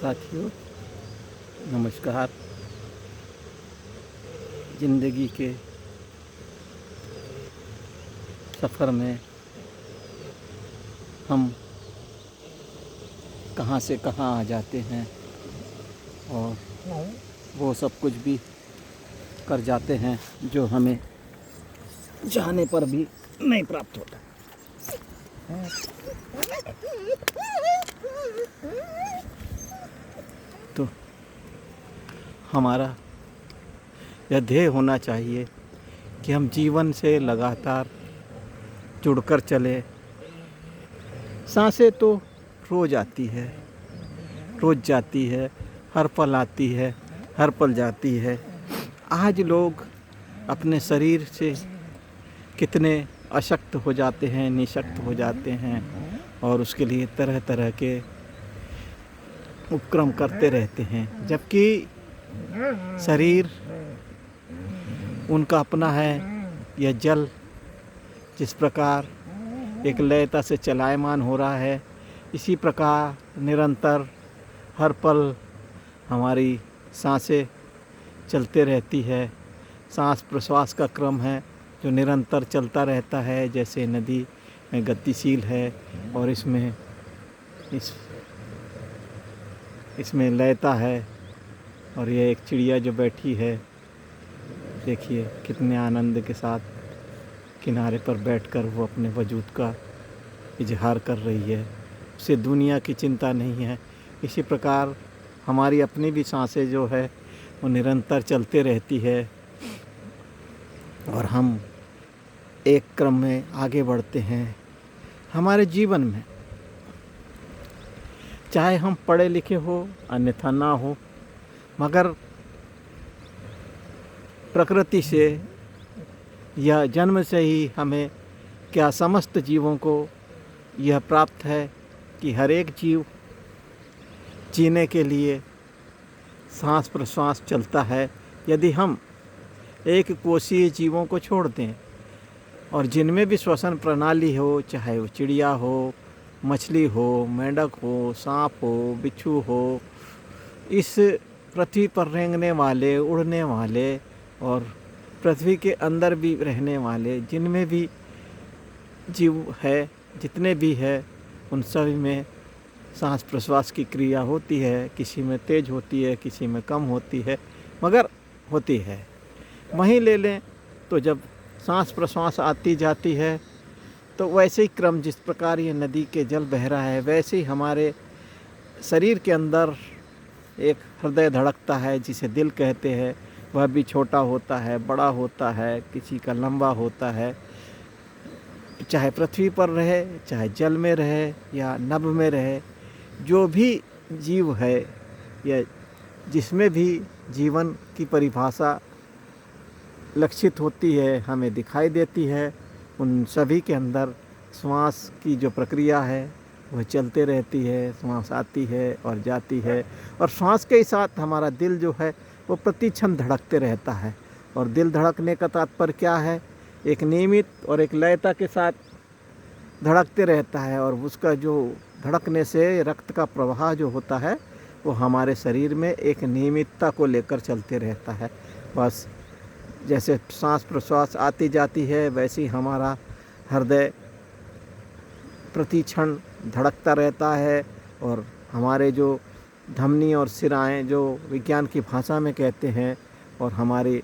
साथियों, नमस्कार। ज़िंदगी के सफ़र में हम कहाँ से कहाँ आ जाते हैं और वो सब कुछ भी कर जाते हैं जो हमें चाहने पर भी नहीं प्राप्त होता। तो हमारा यह ध्येय होना चाहिए कि हम जीवन से लगातार जुड़कर चले। सांसें तो रोज़ आती है, रोज़ जाती है, हर पल आती है, हर पल जाती है। आज लोग अपने शरीर से कितने अशक्त हो जाते हैं, निशक्त हो जाते हैं और उसके लिए तरह तरह के उपक्रम करते रहते हैं, जबकि शरीर उनका अपना है। यह जल जिस प्रकार एक लयता से चलायमान हो रहा है, इसी प्रकार निरंतर हर पल हमारी सांसें चलते रहती है। सांस प्रश्वास का क्रम है जो निरंतर चलता रहता है, जैसे नदी में गतिशील है और इसमें लयता है। और यह एक चिड़िया जो बैठी है, देखिए कितने आनंद के साथ किनारे पर बैठकर वो अपने वजूद का इजहार कर रही है। उसे दुनिया की चिंता नहीं है। इसी प्रकार हमारी अपनी भी सांसें जो है वो निरंतर चलते रहती है और हम एक क्रम में आगे बढ़ते हैं हमारे जीवन में। चाहे हम पढ़े लिखे हो अन्यथा ना हो, मगर प्रकृति से या जन्म से ही हमें क्या समस्त जीवों को यह प्राप्त है कि हर एक जीव जीने के लिए सांस प्रश्वास चलता है। यदि हम एक कोशीय जीवों को छोड़ दें और जिनमें भी श्वसन प्रणाली हो, चाहे वो चिड़िया हो, मछली हो, मेंढक हो, सांप हो, बिच्छू हो, इस पृथ्वी पर रेंगने वाले, उड़ने वाले और पृथ्वी के अंदर भी रहने वाले जिनमें भी जीव है, जितने भी है, उन सभी में सांस प्रश्वास की क्रिया होती है। किसी में तेज होती है, किसी में कम होती है, मगर होती है। वहीं ले लें तो जब सांस प्रश्वास आती जाती है तो वैसे ही क्रम, जिस प्रकार ये नदी के जल बह रहा है, वैसे ही हमारे शरीर के अंदर एक हृदय धड़कता है जिसे दिल कहते हैं। वह भी छोटा होता है, बड़ा होता है, किसी का लंबा होता है। चाहे पृथ्वी पर रहे, चाहे जल में रहे या नभ में रहे, जो भी जीव है या जिसमें भी जीवन की परिभाषा लक्षित होती है, हमें दिखाई देती है, उन सभी के अंदर श्वास की जो प्रक्रिया है वह चलते रहती है। श्वास आती है और जाती है और श्वास के ही साथ हमारा दिल जो है वो प्रति क्षण धड़कते रहता है। और दिल धड़कने का तात्पर्य क्या है? एक नियमित और एक लयता के साथ धड़कते रहता है और उसका जो धड़कने से रक्त का प्रवाह जो होता है वो हमारे शरीर में एक नियमितता को लेकर चलते रहता है। बस जैसे सांस प्रश्वास आती जाती है, वैसे ही हमारा हृदय प्रति क्षण धड़कता रहता है और हमारे जो धमनी और शिराएं, जो विज्ञान की भाषा में कहते हैं और हमारी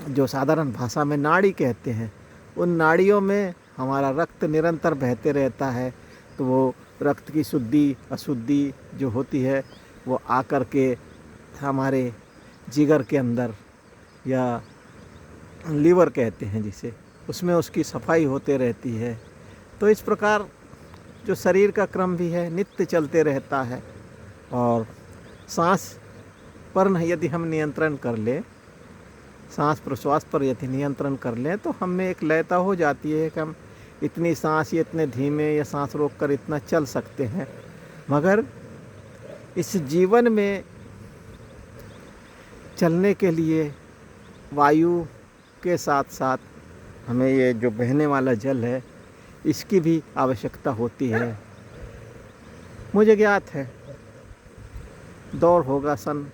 जो साधारण भाषा में नाड़ी कहते हैं, उन नाड़ियों में हमारा रक्त निरंतर बहते रहता है। तो वो रक्त की शुद्धि अशुद्धि जो होती है वो आकर के हमारे जिगर के अंदर, या लीवर कहते हैं जिसे, उसमें उसकी सफाई होते रहती है। तो इस प्रकार जो शरीर का क्रम भी है नित्य चलते रहता है। और सांस पर यदि हम नियंत्रण कर लें, सांस प्रश्वास पर यदि नियंत्रण कर लें, तो हमें एक लयता हो जाती है कि हम इतनी सांस या इतने धीमे या सांस रोककर इतना चल सकते हैं। मगर इस जीवन में चलने के लिए वायु के साथ साथ हमें ये जो बहने वाला जल है इसकी भी आवश्यकता होती है। मुझे ज्ञात है दौर होगा सन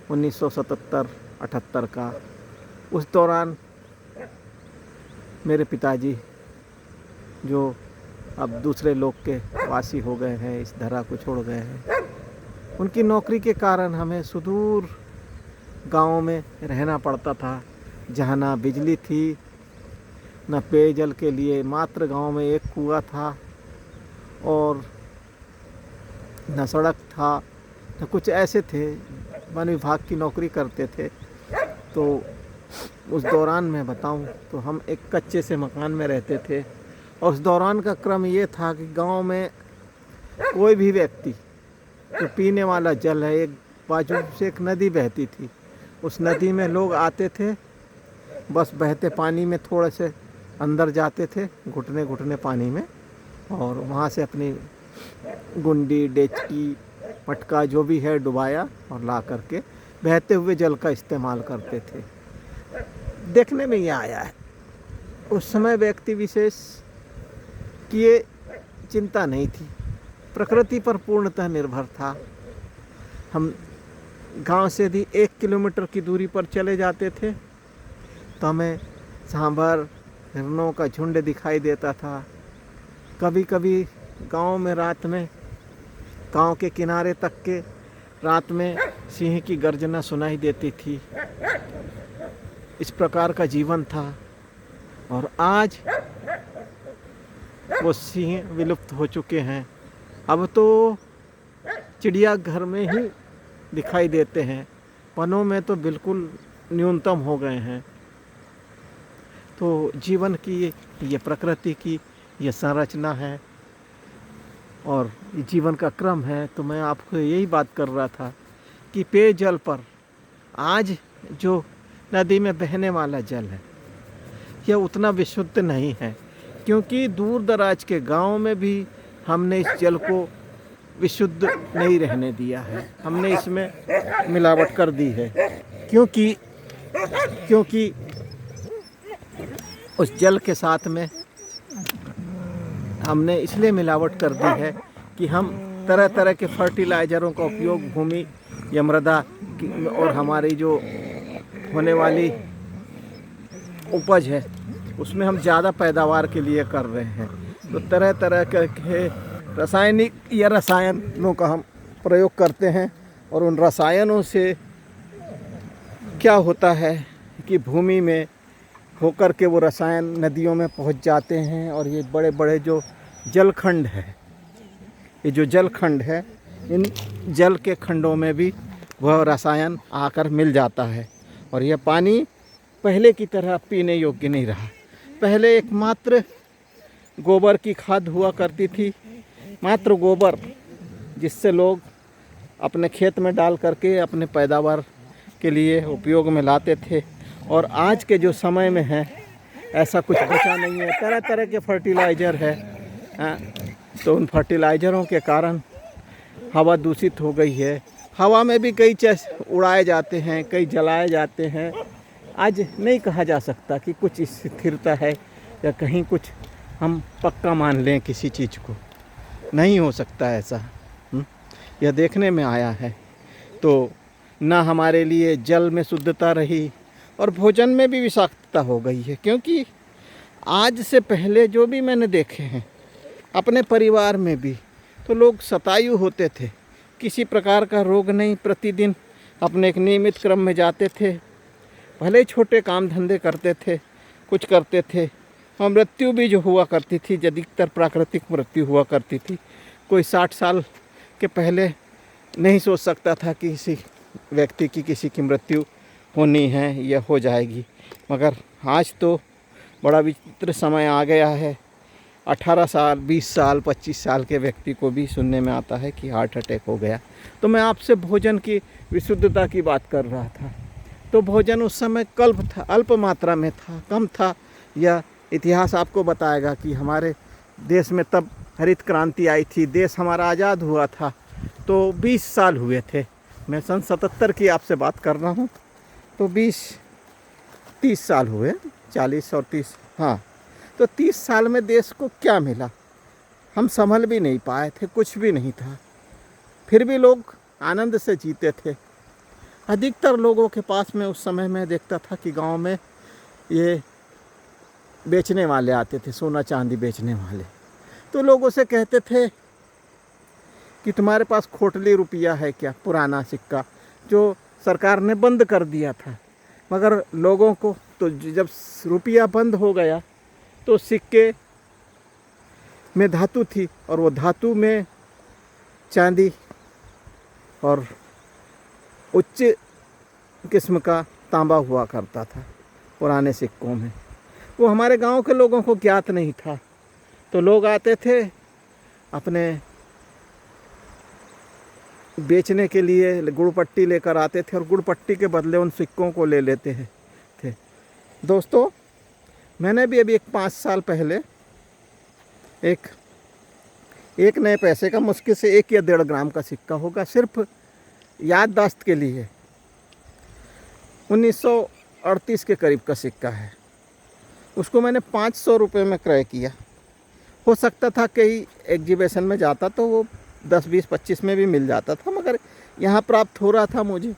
1977-78 का। उस दौरान मेरे पिताजी, जो अब दूसरे लोक के वासी हो गए हैं, इस धरा को छोड़ गए हैं, उनकी नौकरी के कारण हमें सुदूर गाँव में रहना पड़ता था, जहाँ ना बिजली थी, न पेयजल के लिए मात्र गांव में एक कुआं था, और न सड़क था, न कुछ ऐसे थे। वन विभाग की नौकरी करते थे। तो उस दौरान मैं बताऊं तो हम एक कच्चे से मकान में रहते थे, और उस दौरान का क्रम ये था कि गांव में कोई भी व्यक्ति जो पीने वाला जल है, एक बाजू से एक नदी बहती थी, उस नदी में लोग आते थे, बस बहते पानी में थोड़े से अंदर जाते थे, घुटने घुटने पानी में, और वहाँ से अपनी गुंडी, डेचकी, मटका जो भी है डुबाया और ला करके बहते हुए जल का इस्तेमाल करते थे। देखने में ये आया है। उस समय व्यक्ति विशेष की ये चिंता नहीं थी, प्रकृति पर पूर्णतः निर्भर था। हम गांव से यदि 1 किलोमीटर की दूरी पर चले जाते थे तो हमें सांभर, हिरणों का झुंड दिखाई देता था। कभी कभी गांव में रात में, गांव के किनारे तक के रात में सिंह की गर्जना सुनाई देती थी। इस प्रकार का जीवन था। और आज वो सिंह विलुप्त हो चुके हैं। अब तो चिड़ियाघर में ही दिखाई देते हैं, वनों में तो बिल्कुल न्यूनतम हो गए हैं। तो जीवन की ये प्रकृति की ये संरचना है और ये जीवन का क्रम है। तो मैं आपको यही बात कर रहा था कि पेयजल पर आज जो नदी में बहने वाला जल है, यह उतना विशुद्ध नहीं है, क्योंकि दूर दराज के गांव में भी हमने इस जल को विशुद्ध नहीं रहने दिया है। हमने इसमें मिलावट कर दी है, क्योंकि उस जल के साथ में हमने इसलिए मिलावट कर दी है कि हम तरह तरह के फर्टिलाइज़रों का उपयोग भूमि या मृदा और हमारी जो होने वाली उपज है उसमें हम ज़्यादा पैदावार के लिए कर रहे हैं। तो तरह तरह के रासायनिक या रसायनों का हम प्रयोग करते हैं, और उन रसायनों से क्या होता है कि भूमि में होकर के वो रसायन नदियों में पहुंच जाते हैं, और ये बड़े बड़े जो जलखंड है, ये जो जलखंड है, इन जल के खंडों में भी वह रसायन आकर मिल जाता है, और यह पानी पहले की तरह पीने योग्य नहीं रहा। पहले एकमात्र गोबर की खाद हुआ करती थी, मात्र गोबर, जिससे लोग अपने खेत में डाल करके अपने पैदावार के लिए उपयोग में लाते थे। और आज के जो समय में है ऐसा कुछ बचा नहीं है, तरह तरह के फर्टिलाइज़र है। तो उन फर्टिलाइज़रों के कारण हवा दूषित हो गई है। हवा में भी कई चीज़ उड़ाए जाते हैं, कई जलाए जाते हैं। आज नहीं कहा जा सकता कि कुछ स्थिरता है या कहीं कुछ हम पक्का मान लें किसी चीज़ को, नहीं हो सकता ऐसा। यह देखने में आया है। तो ना हमारे लिए जल में शुद्धता रही और भोजन में भी विषाक्तता हो गई है, क्योंकि आज से पहले जो भी मैंने देखे हैं अपने परिवार में भी, तो लोग शतायु होते थे, किसी प्रकार का रोग नहीं, प्रतिदिन अपने एक नियमित क्रम में जाते थे, भले ही छोटे काम धंधे करते थे, कुछ करते थे, और मृत्यु भी जो हुआ करती थी, अधिकतर प्राकृतिक मृत्यु हुआ करती थी। कोई 60 साल के पहले नहीं सोच सकता था कि किसी व्यक्ति की किसी की मृत्यु होनी है या हो जाएगी, मगर आज तो बड़ा विचित्र समय आ गया है। 18 साल, 20 साल, 25 साल के व्यक्ति को भी सुनने में आता है कि हार्ट अटैक हो गया। तो मैं आपसे भोजन की विशुद्धता की बात कर रहा था। तो भोजन उस समय अल्प मात्रा में था, कम था। यह इतिहास आपको बताएगा कि हमारे देश में तब हरित क्रांति आई थी, देश हमारा आज़ाद हुआ था, तो 20 साल हुए थे। मैं सन 77 की आपसे बात कर रहा हूँ, तो 20-30 साल हुए, 40 और 30, हाँ। तो 30 साल में देश को क्या मिला? हम संभल भी नहीं पाए थे, कुछ भी नहीं था। फिर भी लोग आनंद से जीते थे। अधिकतर लोगों के पास में उस समय में देखता था कि गांव में ये बेचने वाले आते थे, सोना चांदी बेचने वाले। तो लोग उसे कहते थे कि तुम्हारे पास खोटली रुपया है क्या, पुराना सिक्का जो सरकार ने बंद कर दिया था। मगर लोगों को तो जब रुपया बंद हो गया तो सिक्के में धातु थी, और वो धातु में चांदी और उच्च किस्म का तांबा हुआ करता था पुराने सिक्कों में। वो हमारे गांव के लोगों को ज्ञात नहीं था। तो लोग आते थे अपने बेचने के लिए, गुड़ पट्टी लेकर आते थे और गुड़ पट्टी के बदले उन सिक्कों को ले लेते थे। दोस्तों, मैंने भी अभी 5 साल पहले एक नए पैसे का, मुश्किल से 1 या 1.5 ग्राम का सिक्का होगा, सिर्फ याददाश्त के लिए, 1938 के करीब का सिक्का है, उसको मैंने 500 रुपये में क्रय किया। हो सकता था कहीं एग्जीबिशन में जाता तो वो 10, 20, 25 में भी मिल जाता था, मगर यहाँ प्राप्त हो रहा था मुझे।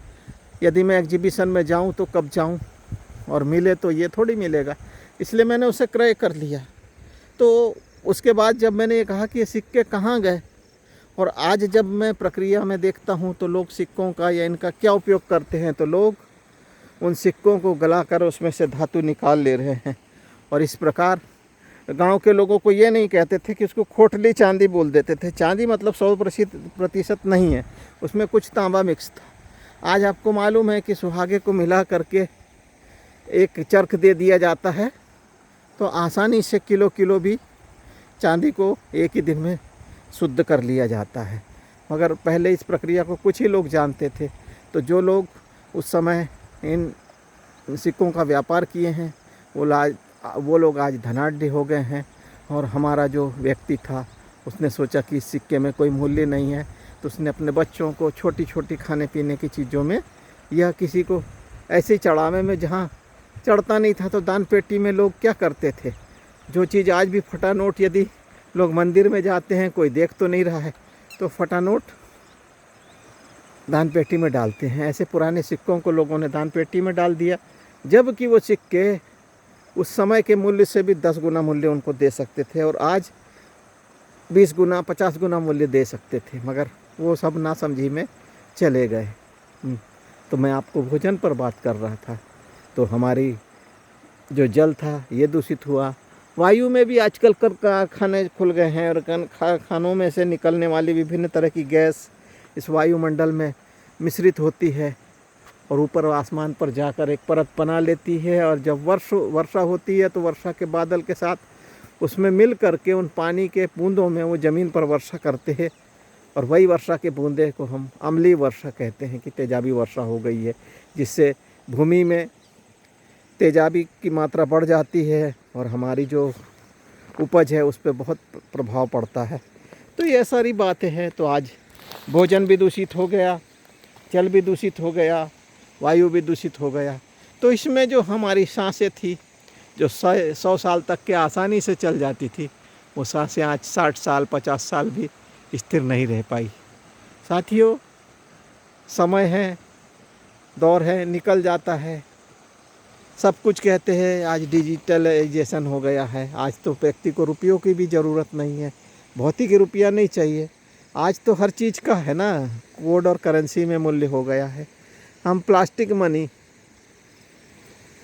यदि मैं एग्जीबिशन में जाऊँ तो कब जाऊँ, और मिले तो ये थोड़ी मिलेगा, इसलिए मैंने उसे क्रय कर लिया। तो उसके बाद जब मैंने ये कहा कि ये सिक्के कहाँ गए, और आज जब मैं प्रक्रिया में देखता हूँ तो लोग सिक्कों का या इनका क्या उपयोग करते हैं, तो लोग उन सिक्कों को गलाकर उसमें से धातु निकाल ले रहे हैं। और इस प्रकार गांव के लोगों को ये नहीं कहते थे कि उसको खोटली चांदी बोल देते थे। चांदी मतलब 100% नहीं है, उसमें कुछ तांबा मिक्स था। आज आपको मालूम है कि सुहागे को मिला करके एक चरख दे दिया जाता है तो आसानी से किलो भी चांदी को एक ही दिन में शुद्ध कर लिया जाता है। मगर पहले इस प्रक्रिया को कुछ ही लोग जानते थे। तो जो लोग उस समय इन सिक्कों का व्यापार किए हैं वो लोग आज धनाढ्य हो गए हैं। और हमारा जो व्यक्ति था उसने सोचा कि इस सिक्के में कोई मूल्य नहीं है, तो उसने अपने बच्चों को छोटी छोटी खाने पीने की चीज़ों में, या किसी को ऐसे चढ़ावे में जहाँ चढ़ता नहीं था तो दान पेटी में लोग क्या करते थे, जो चीज़ आज भी फटा नोट, यदि लोग मंदिर में जाते हैं कोई देख तो नहीं रहा है तो फटा नोट दान पेटी में डालते हैं। ऐसे पुराने सिक्कों को लोगों ने दान पेटी में डाल दिया, जबकि वो सिक्के उस समय के मूल्य से भी 10 गुना मूल्य उनको दे सकते थे, और आज 20 गुना 50 गुना मूल्य दे सकते थे, मगर वो सब नासमझी में चले गए। तो मैं आपको भोजन पर बात कर रहा था। तो हमारी जो जल था ये दूषित हुआ। वायु में भी आजकल कारखाने खुल गए हैं, और कारखानों में से निकलने वाली विभिन्न तरह की गैस इस वायुमंडल में मिश्रित होती है और ऊपर आसमान पर जाकर एक परत बना लेती है। और जब वर्षा होती है तो वर्षा के बादल के साथ उसमें मिल करके उन पानी के बूंदों में वो ज़मीन पर वर्षा करते हैं, और वही वर्षा के बूंदे को हम अम्लीय वर्षा कहते हैं कि तेजाबी वर्षा हो गई है, जिससे भूमि में तेजाबी की मात्रा बढ़ जाती है और हमारी जो उपज है उस पर बहुत प्रभाव पड़ता है। तो ये सारी बातें हैं। तो आज भोजन भी दूषित हो गया, जल भी दूषित हो गया, वायु भी दूषित हो गया। तो इसमें जो हमारी सांसें थी, जो 100 साल तक के आसानी से चल जाती थी, वो सांसें आज 60 साल 50 साल भी स्थिर नहीं रह पाई। साथियों, समय है, दौर है, निकल जाता है। सब कुछ कहते हैं आज डिजिटलाइजेशन हो गया है। आज तो व्यक्ति को रुपयों की भी ज़रूरत नहीं है, भौतिक रुपया नहीं चाहिए। आज तो हर चीज़ का है ना, कोड और करेंसी में मूल्य हो गया है। हम प्लास्टिक मनी,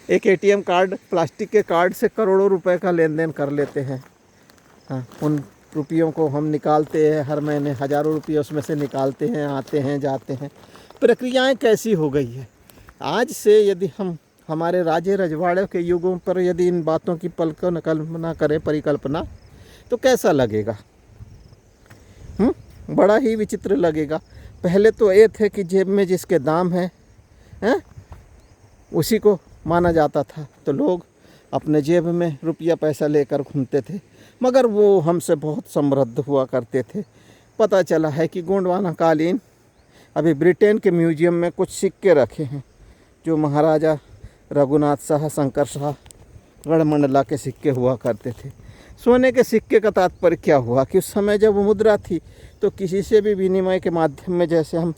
एक एटीएम कार्ड, प्लास्टिक के कार्ड से करोड़ों रुपए का लेन देन कर लेते हैं। हाँ, उन रुपयों को हम निकालते हैं, हर महीने हज़ारों रुपये उसमें से निकालते हैं, आते हैं जाते हैं। प्रक्रियाएं कैसी हो गई है। आज से यदि हम हमारे राजे रजवाड़ों के युगों पर यदि इन बातों की कल्पना करें, परिकल्पना, तो कैसा लगेगा? बड़ा ही विचित्र लगेगा। पहले तो ये थे कि जेब में जिसके दाम है उसी को माना जाता था, तो लोग अपने जेब में रुपया पैसा लेकर घूमते थे, मगर वो हमसे बहुत समृद्ध हुआ करते थे। पता चला है कि गोंडवाना कालीन अभी ब्रिटेन के म्यूजियम में कुछ सिक्के रखे हैं, जो महाराजा रघुनाथ शाह, शंकर शाह, गढ़मंडला के सिक्के हुआ करते थे। सोने के सिक्के का तात्पर्य क्या हुआ कि उस समय जब मुद्रा थी तो किसी से भी विनिमय के माध्यम में, जैसे हम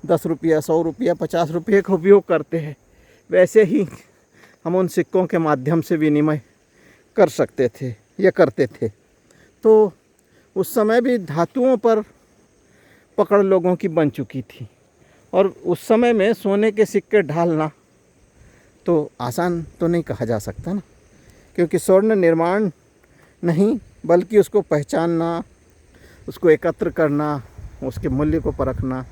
₹10, ₹100, ₹50 का उपयोग करते हैं, वैसे ही हम उन सिक्कों के माध्यम से विनिमय कर सकते थे या करते थे। तो उस समय भी धातुओं पर पकड़ लोगों की बन चुकी थी, और उस समय में सोने के सिक्के ढालना तो आसान तो नहीं कहा जा सकता ना, क्योंकि स्वर्ण निर्माण नहीं बल्कि उसको पहचानना, उसको एकत्र करना, उसके मूल्य को परखना,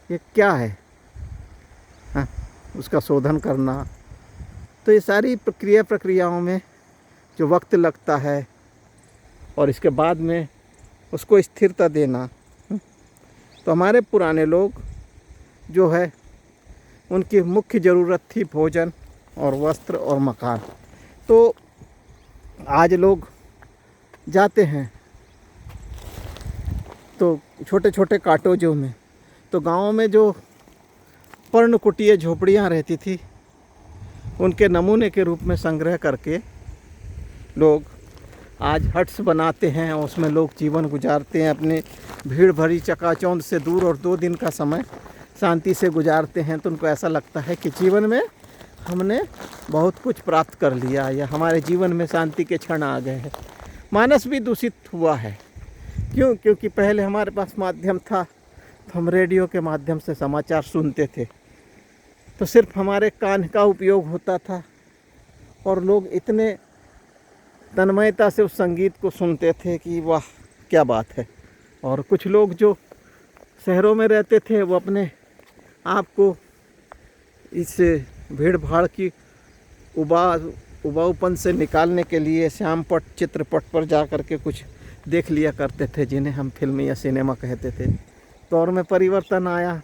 ये क्या है, हाँ, उसका शोधन करना, तो ये सारी प्रक्रियाओं में जो वक्त लगता है और इसके बाद में उसको स्थिरता देना, तो हमारे पुराने लोग जो है उनकी मुख्य ज़रूरत थी भोजन और वस्त्र और मकान। तो आज लोग जाते हैं तो छोटे छोटे काटोजों में, तो गाँव में जो पर्णकुटीय झोपड़ियाँ रहती थी उनके नमूने के रूप में संग्रह करके लोग आज हट्स बनाते हैं और उसमें लोग जीवन गुजारते हैं, अपने भीड़ भरी चकाचौंध से दूर, और 2 दिन का समय शांति से गुजारते हैं। तो उनको ऐसा लगता है कि जीवन में हमने बहुत कुछ प्राप्त कर लिया, या हमारे जीवन में शांति के क्षण आ गए हैं। मानस भी दूषित हुआ है, क्यों? क्योंकि पहले हमारे पास माध्यम था, तो हम रेडियो के माध्यम से समाचार सुनते थे, तो सिर्फ हमारे कान का उपयोग होता था और लोग इतने तन्मयता से उस संगीत को सुनते थे कि वाह क्या बात है। और कुछ लोग जो शहरों में रहते थे वो अपने आप को इस भीड़ भाड़ की उबाऊपन से निकालने के लिए श्यामपट चित्रपट पर जा कर के कुछ देख लिया करते थे, जिन्हें हम फिल्म या सिनेमा कहते थे। दौर में परिवर्तन आया,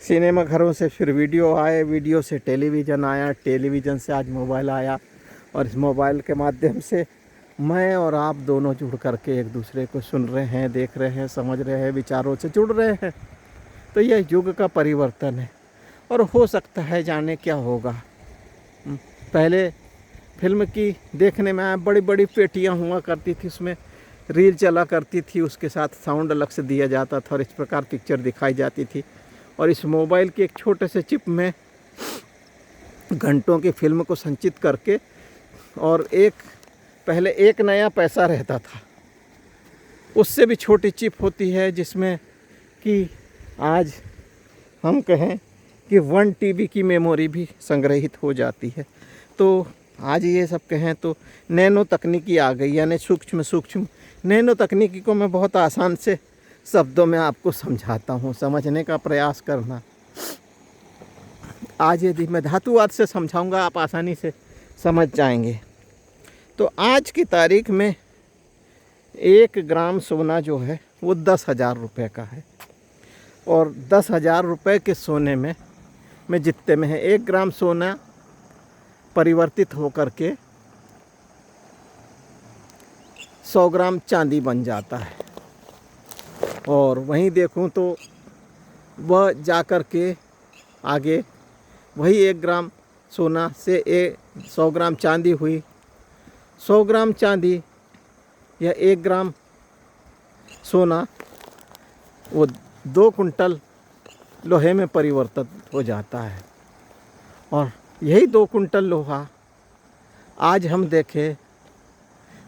सिनेमा घरों से फिर वीडियो आए, वीडियो से टेलीविज़न आया, टेलीविज़न से आज मोबाइल आया, और इस मोबाइल के माध्यम से मैं और आप दोनों जुड़ करके एक दूसरे को सुन रहे हैं, देख रहे हैं, समझ रहे हैं, विचारों से जुड़ रहे हैं। तो यह युग का परिवर्तन है, और हो सकता है जाने क्या होगा। पहले फिल्म की देखने में बड़ी बड़ी पेटियां हुआ करती थी, उसमें रील चला करती थी, उसके साथ साउंड अलग से दिया जाता था, और इस प्रकार पिक्चर दिखाई जाती थी। और इस मोबाइल के एक छोटे से चिप में घंटों की फिल्म को संचित करके, और पहले एक नया पैसा रहता था, उससे भी छोटी चिप होती है, जिसमें कि आज हम कहें कि 1 TB की मेमोरी भी संग्रहित हो जाती है। तो आज ये सब कहें तो नैनो तकनीकी आ गई, यानी सूक्ष्म नैनो तकनीकी को मैं बहुत आसान से शब्दों में आपको समझाता हूँ, समझने का प्रयास करना। आज यदि मैं धातुवाद से समझाऊंगा आप आसानी से समझ जाएंगे। तो आज की तारीख में 1 ग्राम सोना जो है वो 10,000 रुपये का है, और 10,000 रुपये के सोने में जितने में है 1 ग्राम सोना परिवर्तित होकर के 100 ग्राम चांदी बन जाता है। और वहीं देखूं तो वह जाकर के आगे वही 1 ग्राम सोना से 100 ग्राम चांदी हुई, 100 ग्राम चांदी या 1 ग्राम सोना वो 2 कुंटल लोहे में परिवर्तित हो जाता है। और यही 2 कुंटल लोहा आज हम देखें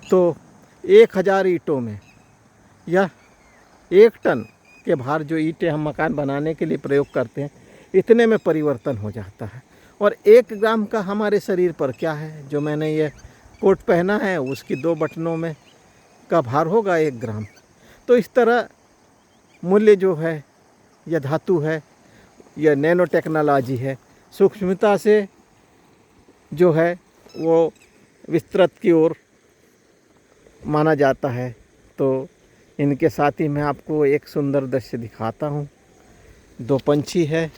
तो 1000 ईंटों में, या 1 टन के भार जो ईंटें हम मकान बनाने के लिए प्रयोग करते हैं, इतने में परिवर्तन हो जाता है। और 1 ग्राम का हमारे शरीर पर क्या है, जो मैंने ये कोट पहना है उसकी 2 बटनों में का भार होगा 1 ग्राम। तो इस तरह मूल्य जो है, या धातु है, या नैनो टेक्नोलॉजी है, सूक्ष्मता से जो है वो विस्तृत की ओर माना जाता है। तो इनके साथ ही मैं आपको एक सुंदर दृश्य दिखाता हूँ। 2 पंछी है,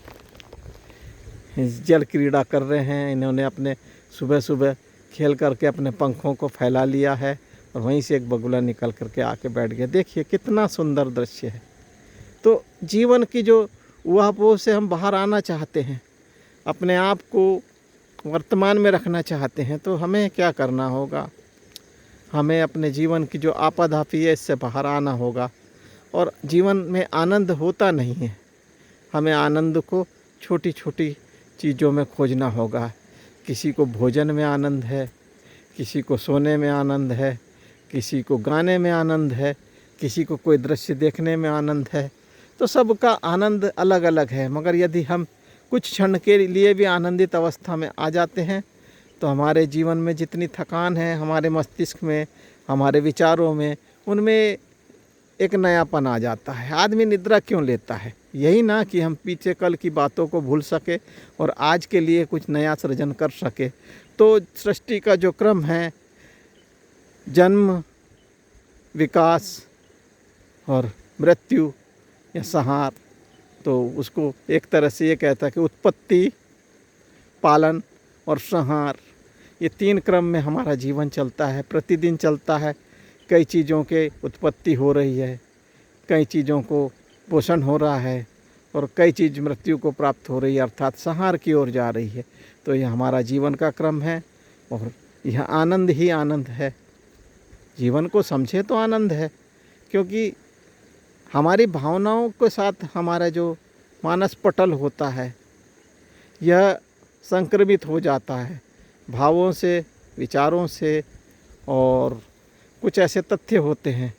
जल क्रीड़ा कर रहे हैं। इन्होंने अपने सुबह सुबह खेल करके अपने पंखों को फैला लिया है, और वहीं से एक बगुला निकल करके आके बैठ गया। देखिए कितना सुंदर दृश्य है। तो जीवन की जो ऊहापोह से हम बाहर आना चाहते हैं, अपने आप को वर्तमान में रखना चाहते हैं, तो हमें क्या करना होगा? हमें अपने जीवन की जो आपाधापी है इससे बाहर आना होगा, और जीवन में आनंद होता नहीं है। हमें आनंद को छोटी छोटी चीज़ों में खोजना होगा। किसी को भोजन में आनंद है, किसी को सोने में आनंद है, किसी को गाने में आनंद है, किसी को कोई दृश्य देखने में आनंद है। तो सबका आनंद अलग अलग है, मगर यदि हम कुछ क्षण के लिए भी आनंदित अवस्था में आ जाते हैं तो हमारे जीवन में जितनी थकान है, हमारे मस्तिष्क में, हमारे विचारों में, उनमें एक नयापन आ जाता है। आदमी निद्रा क्यों लेता है? यही ना कि हम पीछे कल की बातों को भूल सके और आज के लिए कुछ नया सृजन कर सके। तो सृष्टि का जो क्रम है, जन्म, विकास और मृत्यु या संहार, तो उसको एक तरह से ये कहता है कि उत्पत्ति, पालन और संहार, ये 3 क्रम में हमारा जीवन चलता है, प्रतिदिन चलता है। कई चीज़ों के उत्पत्ति हो रही है, कई चीज़ों को पोषण हो रहा है और कई चीज़ मृत्यु को प्राप्त हो रही है, अर्थात संहार की ओर जा रही है। तो यह हमारा जीवन का क्रम है और यह आनंद ही आनंद है। जीवन को समझे तो आनंद है, क्योंकि हमारी भावनाओं के साथ हमारा जो मानस पटल होता है यह संक्रमित हो जाता है भावों से, विचारों से, और कुछ ऐसे तथ्य होते हैं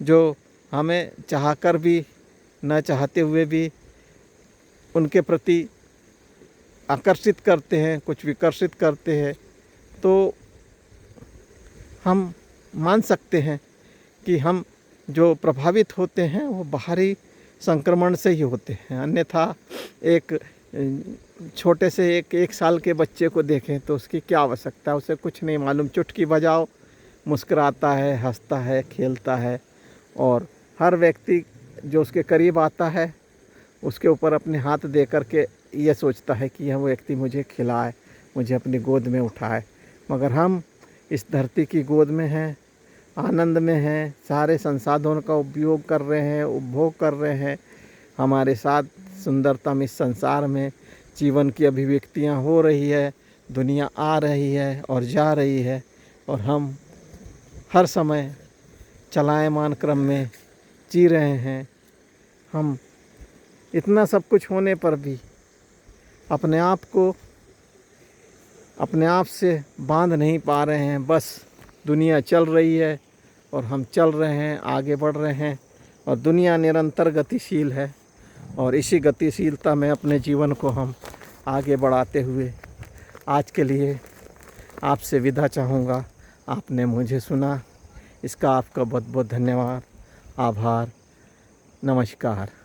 जो हमें चाहकर भी न चाहते हुए भी उनके प्रति आकर्षित करते हैं, कुछ विकर्षित करते हैं। तो हम मान सकते हैं कि हम जो प्रभावित होते हैं वो बाहरी संक्रमण से ही होते हैं। अन्यथा एक छोटे से एक साल के बच्चे को देखें तो उसकी क्या आवश्यकता है, उसे कुछ नहीं मालूम। चुटकी बजाओ, मुस्कुराता है, हंसता है, खेलता है और हर व्यक्ति जो उसके करीब आता है उसके ऊपर अपने हाथ दे कर के ये सोचता है कि यह वो व्यक्ति मुझे खिलाए, मुझे अपनी गोद में उठाए। मगर हम इस धरती की गोद में हैं, आनंद में हैं, सारे संसाधनों का उपयोग कर रहे हैं, उपभोग कर रहे हैं। हमारे साथ सुंदरतम इस संसार में जीवन की अभिव्यक्तियाँ हो रही है, दुनिया आ रही है और जा रही है, और हम हर समय चलायमान क्रम में जी रहे हैं। हम इतना सब कुछ होने पर भी अपने आप को अपने आप से बांध नहीं पा रहे हैं। बस दुनिया चल रही है और हम चल रहे हैं, आगे बढ़ रहे हैं, और दुनिया निरंतर गतिशील है और इसी गतिशीलता में अपने जीवन को हम आगे बढ़ाते हुए आज के लिए आपसे विदा चाहूँगा। आपने मुझे सुना, इसका आपका बहुत बहुत धन्यवाद, आभार, नमस्कार।